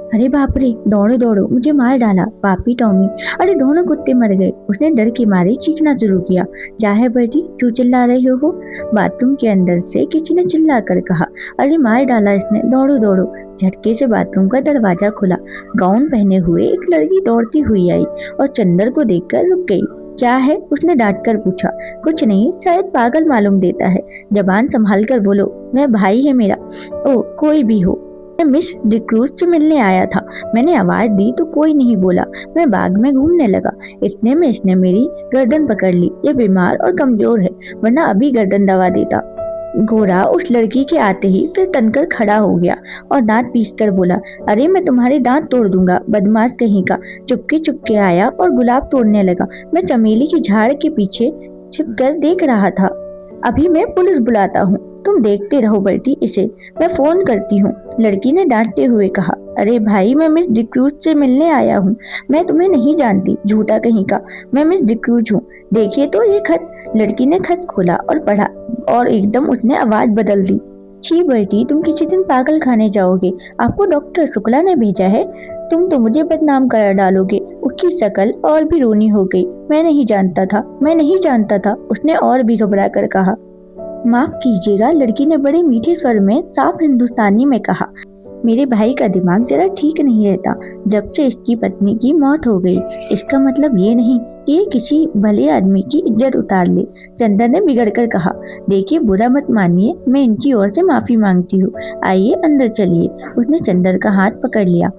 अरे बाप रे, दौड़ो दौड़ो, मुझे मार डाला, पापी टॉमी। अरे दोनों कुत्ते मर गए। उसने डर के मारे चीखना शुरू किया। क्या है बेटी, क्यों चिल्ला रहे हो? बाथरूम के अंदर से किसी ने चिल्ला कर कहा। अरे मार डाला इसने, दौड़ो दौड़ो। झटके से बाथरूम का दरवाजा खुला। गाउन पहने हुए एक लड़की दौड़ती हुई आई और चंदर को देखकर रुक गई। क्या है? उसने डांट कर पूछा। कुछ नहीं, शायद पागल मालूम देता है। जबान संभाल कर बोलो, वह भाई है मेरा। ओ, कोई भी हो, मैं मिस डिक्रूज से मिलने आया था। मैंने आवाज दी तो कोई नहीं बोला। मैं बाग में घूमने लगा। इतने में इसने मेरी गर्दन पकड़ ली। ये बीमार और कमजोर है, वरना अभी गर्दन दबा देता। घोड़ा उस लड़की के आते ही फिर तनकर खड़ा हो गया और दांत पीसकर बोला, अरे मैं तुम्हारे दांत तोड़ दूंगा, बदमाश कहीं का। चुपके चुपके आया और गुलाब तोड़ने लगा। मैं चमेली की झाड़ के पीछे छिपकर देख रहा था। अभी मैं पुलिस बुलाता हूँ, तुम देखते रहो बेटी इसे, मैं फोन करती हूँ। लड़की ने डांटते हुए कहा। अरे भाई, मैं मिस डिक्रूज से मिलने आया हूँ। मैं तुम्हें नहीं जानती, झूठा कहीं का। मैं मिस डिक्रूज हूँ। देखिए तो ये खत। लड़की ने खत खोला और पढ़ा और एकदम उसने आवाज बदल दी। छी बेटी, तुम किसी दिन पागल खाने जाओगे। आपको डॉक्टर शुक्ला ने भेजा है। तुम तो मुझे बदनाम कर डालोगे। उसकी शक्ल और भी रोनी हो गई। मैं नहीं जानता था, मैं नहीं जानता था, उसने और भी घबरा कर कहा। माफ कीजिएगा, लड़की ने बड़े मीठे स्वर में साफ हिंदुस्तानी में कहा। मेरे भाई का दिमाग जरा ठीक नहीं रहता जब से इसकी पत्नी की मौत हो गई। इसका मतलब ये नहीं कि ये किसी भले आदमी की इज्जत उतार ले। चंदर ने बिगड़ कर कहा। देखिए, बुरा मत मानिए, मैं इनकी ओर से माफी मांगती हूँ। आइए अंदर चलिए। उसने चंदर का हाथ पकड़ लिया।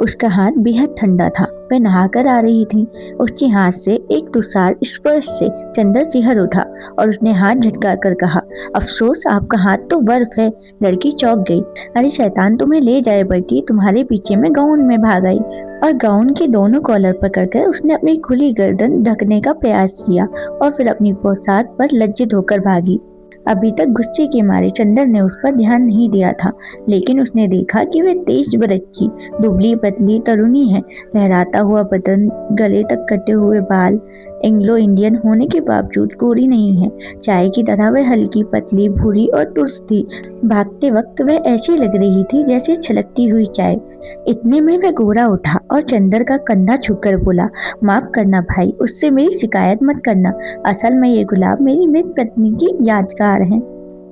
उसका हाथ बेहद ठंडा था। वह नहाकर आ रही थी। उसके हाथ से एक तुषार स्पर्श से चंदर सिहर उठा और उसने हाथ झटका कर कहा, अफसोस आपका हाथ तो बर्फ है। लड़की चौंक गई। अरे शैतान तुम्हें ले जाए बेटी, तुम्हारे पीछे मैं गाउन में भाग आई। और गाउन के दोनों कॉलर पकड़कर उसने अपनी खुली गर्दन ढकने का प्रयास किया और फिर अपनी पोशाक पर लज्जित होकर भागी। अभी तक गुस्से के मारे चंदर ने उस पर ध्यान नहीं दिया था, लेकिन उसने देखा कि वह 23 बरस की दुबली पतली तरुणी है। लहराता हुआ बदन, गले तक कटे हुए बाल, एंग्लो इंडियन होने के बावजूद गोरी नहीं है। चाय की तरह वह हल्की, पतली, भूरी और तुर्स थी। भागते वक्त वह ऐसी लग रही थी जैसे छलकती हुई चाय। इतने में वह घोड़ा उठा और चंदर का कंधा छूकर बोला, माफ करना भाई, उससे मेरी शिकायत मत करना। असल में ये गुलाब मेरी मृत पत्नी की यादगार है।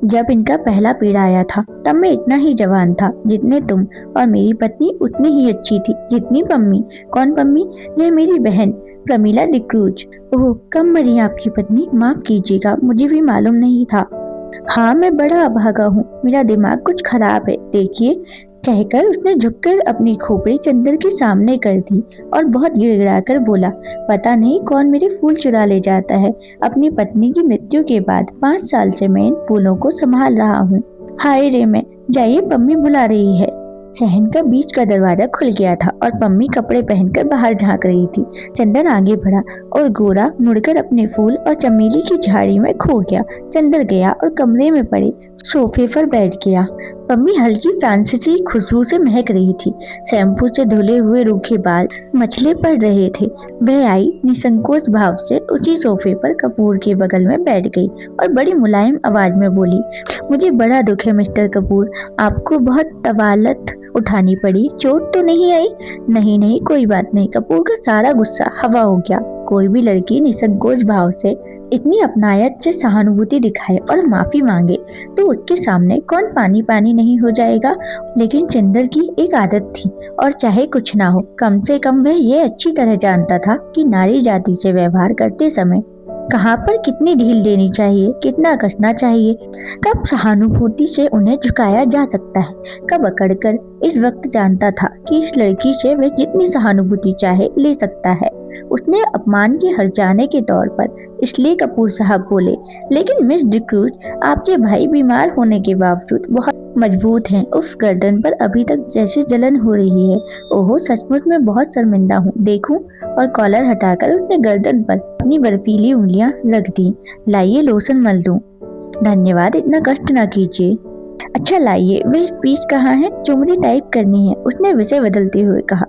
जब इनका पहला पेड़ आया था तब मैं इतना ही जवान था जितने तुम, और मेरी पत्नी उतनी ही अच्छी थी जितनी पम्मी। कौन पम्मी? यह मेरी बहन प्रमीला डिक्रूज। ओह, कब मरी आपकी पत्नी? माफ कीजिएगा, मुझे भी मालूम नहीं था। हाँ, मैं बड़ा अभागा हूँ, मेरा दिमाग कुछ खराब है, देखिए। कहकर उसने झुककर अपनी खोपड़ी चंदर के सामने कर दी और बहुत गिड़गिड़ाकर बोला, पता नहीं कौन मेरे फूल चुरा ले जाता है। अपनी पत्नी की मृत्यु के बाद 5 साल से मैं इन फूलों को संभाल रहा हूँ। हाय रे मैं, जाइए, पम्मी बुला रही है। सहन का बीच का दरवाजा खुल गया था और पम्मी कपड़े पहनकर बाहर झांक रही थी। चंदर आगे बढ़ा और गोरा मुड़कर अपने फूल और चमेली की झाड़ी में खो गया। चंदर गया और कमरे में पड़े सोफे पर बैठ गया। पम्मी हल्की फ्रांसीसी खुशबू से महक रही थी। शैम्पू से धुले हुए रूखे बाल मछले पड़ रहे थे। वह आई, निसंकोच भाव से उसी सोफे पर कपूर के बगल में बैठ गई और बड़ी मुलायम आवाज में बोली, मुझे बड़ा दुख है मिस्टर कपूर, आपको बहुत तवालत उठानी पड़ी। चोट तो नहीं आई? नहीं नहीं, कोई बात नहीं। कपूर का सारा गुस्सा हवा हो गया। कोई भी लड़की निसंकोच भाव से इतनी अपनायत से सहानुभूति दिखाए और माफी मांगे तो उसके सामने कौन पानी पानी नहीं हो जाएगा। लेकिन चंदर की एक आदत थी, और चाहे कुछ ना हो, कम से कम वह ये अच्छी तरह जानता था कि नारी जाति से व्यवहार करते समय कहाँ पर कितनी ढील देनी चाहिए, कितना कसना चाहिए, कब सहानुभूति से उन्हें झुकाया जा सकता है, कब अकड़कर। इस वक्त जानता था कि इस लड़की से वह जितनी सहानुभूति चाहे ले सकता है। उसने अपमान के हर जाने के तौर पर इसलिए कपूर साहब बोले, लेकिन मिस डिक्रूज, आपके भाई बीमार होने के बावजूद बहुत मजबूत हैं। उस गर्दन पर अभी तक जैसे जलन हो रही है। ओहो, सचमुच मैं बहुत शर्मिंदा हूँ। देखूं? और कॉलर हटाकर उसने गर्दन पर अपनी बर्फीली उंगलियां रख दी। लाइए, लोशन मल दूं। धन्यवाद, इतना कष्ट ना कीजिए। अच्छा लाइए, वह स्पीच कहाँ है जो मुझे टाइप करनी है? उसने विषय बदलते हुए कहा।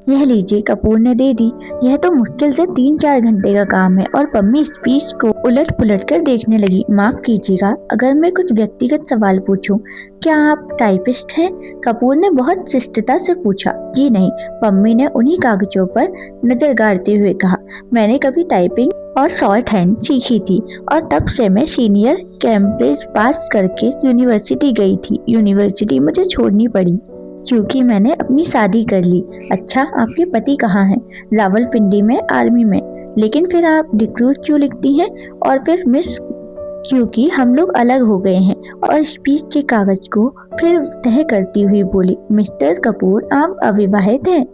यह लीजिए, कपूर ने दे दी। यह तो मुश्किल से 3-4 घंटे का काम है। और पम्मी स्पीच को उलट पुलट कर देखने लगी। माफ कीजिएगा, अगर मैं कुछ व्यक्तिगत सवाल पूछूं, क्या आप टाइपिस्ट हैं? कपूर ने बहुत शिष्टता से पूछा। जी नहीं, पम्मी ने उन्हीं कागजों पर नजर गाड़ते हुए कहा। मैंने कभी टाइपिंग और शॉर्ट हैंड सीखी थी, और तब से मैं सीनियर कैम्ब्रिज पास करके यूनिवर्सिटी गई थी। यूनिवर्सिटी मुझे छोड़नी पड़ी क्योंकि मैंने अपनी शादी कर ली। अच्छा, आपके पति कहाँ हैं? रावलपिंडी में, आर्मी में। लेकिन फिर आप डिक्रूज क्यों लिखती हैं? और फिर मिस? क्योंकि हम लोग अलग हो गए हैं। और स्पीच के कागज को फिर तह करती हुई बोली, मिस्टर कपूर, आप अविवाहित हैं?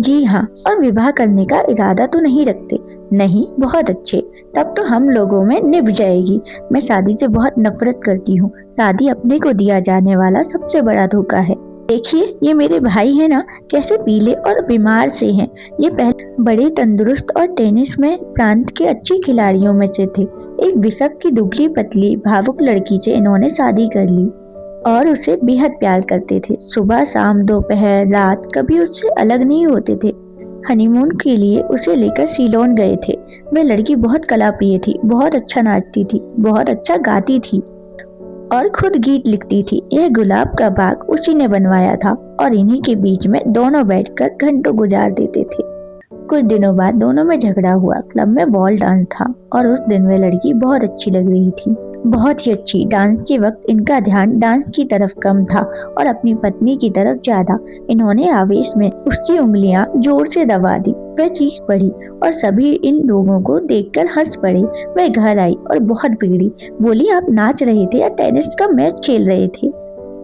जी हाँ, और विवाह करने का इरादा तो नहीं रखते? नहीं। बहुत अच्छे, तब तो हम लोगों में निभ जाएगी। मैं शादी से बहुत नफरत करती हूँ। शादी अपने को दिया जाने वाला सबसे बड़ा धोखा है। देखिए, ये मेरे भाई हैं ना, कैसे पीले और बीमार से हैं। ये पहले बड़े तंदुरुस्त और टेनिस में प्रांत के अच्छे खिलाड़ियों में से थे। एक बिशप की दुबली पतली भावुक लड़की से इन्होंने शादी कर ली और उसे बेहद प्यार करते थे। सुबह शाम दोपहर रात कभी उससे अलग नहीं होते थे। हनीमून के लिए उसे लेकर सीलोन गए थे। वह लड़की बहुत कलाप्रिय थी, बहुत अच्छा नाचती थी, बहुत अच्छा गाती थी और खुद गीत लिखती थी। यह गुलाब का बाग उसी ने बनवाया था और इन्हीं के बीच में दोनों बैठकर घंटों गुजार देते थे। कुछ दिनों बाद दोनों में झगड़ा हुआ। क्लब में बॉल डांस था और उस दिन वह लड़की बहुत अच्छी लग रही थी, बहुत ही अच्छी। डांस के वक्त इनका ध्यान डांस की तरफ कम था और अपनी पत्नी की तरफ ज्यादा। इन्होंने आवेश में उसकी उंगलियां जोर से दबा दी। वह चीख पड़ी और सभी इन लोगों को देखकर हंस पड़े। वह घर आई और बहुत बिगड़ी। बोली, आप नाच रहे थे या टेनिस का मैच खेल रहे थे?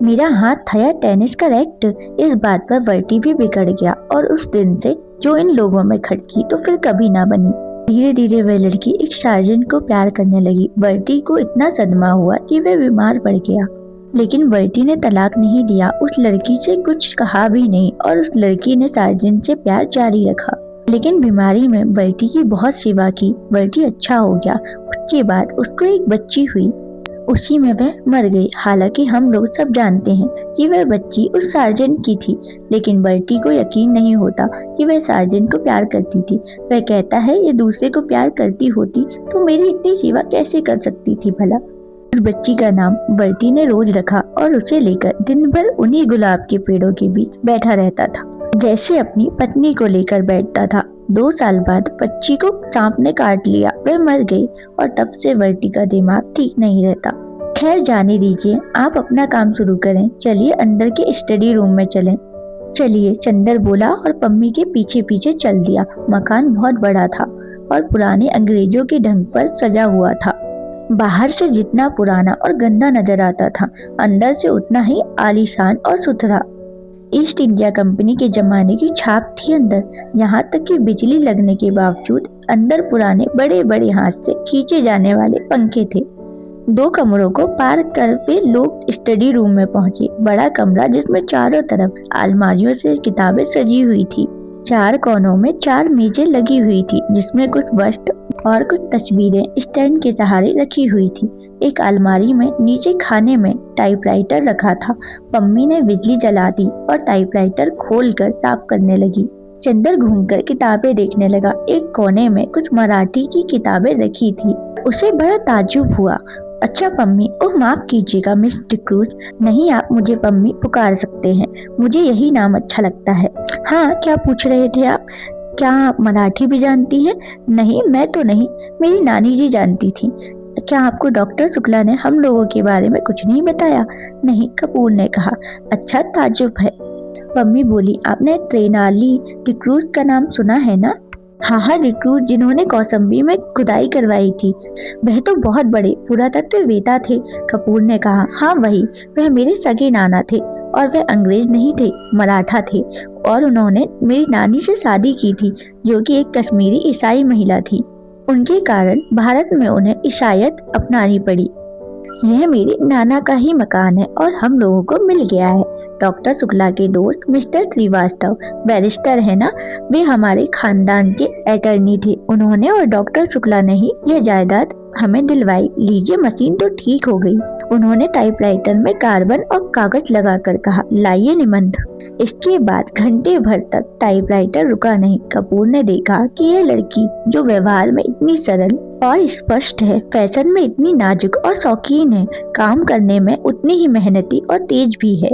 मेरा हाथ था या टेनिस का रैकेट? इस बात पर बर्टी भी बिगड़ गया और उस दिन से जो इन लोगों में खटकी तो फिर कभी ना बनी। धीरे धीरे वह लड़की एक सार्जेंट को प्यार करने लगी। बर्टी को इतना सदमा हुआ कि वह बीमार पड़ गया, लेकिन बर्टी ने तलाक नहीं दिया, उस लड़की से कुछ कहा भी नहीं और उस लड़की ने सार्जेंट से प्यार जारी रखा। लेकिन बीमारी में बर्टी की बहुत सेवा की। बर्टी अच्छा हो गया। उसके बाद उसको एक बच्ची हुई। उसी में वह मर गई। हालांकि हम लोग सब जानते हैं कि वह बच्ची उस सार्जेंट की थी, लेकिन बर्टी को यकीन नहीं होता कि वह सार्जेंट को प्यार करती थी। वह कहता है, ये दूसरे को प्यार करती होती तो मेरी इतनी सेवा कैसे कर सकती थी भला। उस बच्ची का नाम बर्टी ने रोज रखा और उसे लेकर दिन भर उन्हीं गुलाब के पेड़ों के बीच बैठा रहता था, जैसे अपनी पत्नी को लेकर बैठता था। 2 साल बाद बच्ची को सांप ने काट लिया। वह मर गई और तब से बर्टी का दिमाग ठीक नहीं रहता। खैर, जाने दीजिए, आप अपना काम शुरू करें। चलिए अंदर के स्टडी रूम में चलें। चलिए, चंदर बोला और पम्मी के पीछे पीछे चल दिया। मकान बहुत बड़ा था और पुराने अंग्रेजों के ढंग पर सजा हुआ था। बाहर से जितना पुराना और गंदा नजर आता था, अंदर से उतना ही आलीशान और सुथरा। ईस्ट इंडिया कंपनी के जमाने की छाप थी अंदर। यहाँ तक कि बिजली लगने के बावजूद अंदर पुराने बड़े बड़े हाथ से खींचे जाने वाले पंखे थे। 2 कमरों को पार करके लोग स्टडी रूम में पहुंचे। बड़ा कमरा जिसमें चारों तरफ अलमारियों से किताबें सजी हुई थी। 4 कोनों में 4 मेजें लगी हुई थी, जिसमें कुछ बस्ट और कुछ तस्वीरें स्टैंड के सहारे रखी हुई थी। एक अलमारी में नीचे खाने में टाइपराइटर रखा था। पम्मी ने बिजली जला दी और टाइपराइटर खोलकर साफ करने लगी। चंदर घूमकर किताबें देखने लगा। एक कोने में कुछ मराठी की किताबें रखी थी। उसे बड़ा ताज्जुब हुआ। अच्छा पम्मी, ओह माफ कीजिएगा मिस डिक्रूज। नहीं, आप मुझे पम्मी पुकार सकते हैं, मुझे यही नाम अच्छा लगता है। हाँ, क्या पूछ रहे थे आप? क्या आप मराठी भी जानती हैं? नहीं, मैं तो नहीं, मेरी नानी जी जानती थी। क्या आपको डॉक्टर शुक्ला ने हम लोगों के बारे में कुछ नहीं बताया? नहीं, कपूर ने कहा। अच्छा, ताज्जुब है। पम्मी बोली, आपने ट्रेनाली डिक्रूज का नाम सुना है ना? हाँ, डिक्रूज, जिन्होंने कौसंबी में खुदाई करवाई थी। वह तो बहुत बड़े पुरातत्ववेत्ता थे। कपूर ने कहा, हाँ वही। वह मेरे सगे नाना थे और वह अंग्रेज नहीं थे, मराठा थे। और उन्होंने मेरी नानी से शादी की थी, जो कि एक कश्मीरी ईसाई महिला थी। उनके कारण भारत में उन्हें ईसाईयत अपनानी पड़ी। यह मेरे नाना का ही मकान है और हम लोगों को मिल गया है। डॉक्टर शुक्ला के दोस्त मिस्टर श्रीवास्तव बैरिस्टर है ना, वे हमारे खानदान के अटर्नी थे। उन्होंने और डॉक्टर शुक्ला ने ही यह जायदाद हमें दिलवाई। लीजिए, मशीन तो ठीक हो गई। उन्होंने टाइपराइटर में कार्बन और कागज लगाकर कहा, लाइए निबंध। इसके बाद घंटे भर तक टाइपराइटर रुका नहीं। कपूर ने देखा कि यह लड़की जो व्यवहार में इतनी सरल और स्पष्ट है, फैशन में इतनी नाजुक और शौकीन है, काम करने में उतनी ही मेहनती और तेज भी है।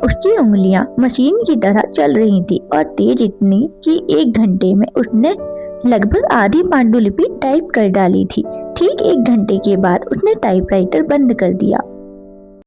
उसकी उंगलियां मशीन की तरह चल रही थी और तेज इतनी कि 1 घंटे में उसने लगभग आधी पांडुलिपि टाइप कर डाली थी। ठीक 1 घंटे के बाद उसने टाइपराइटर बंद कर दिया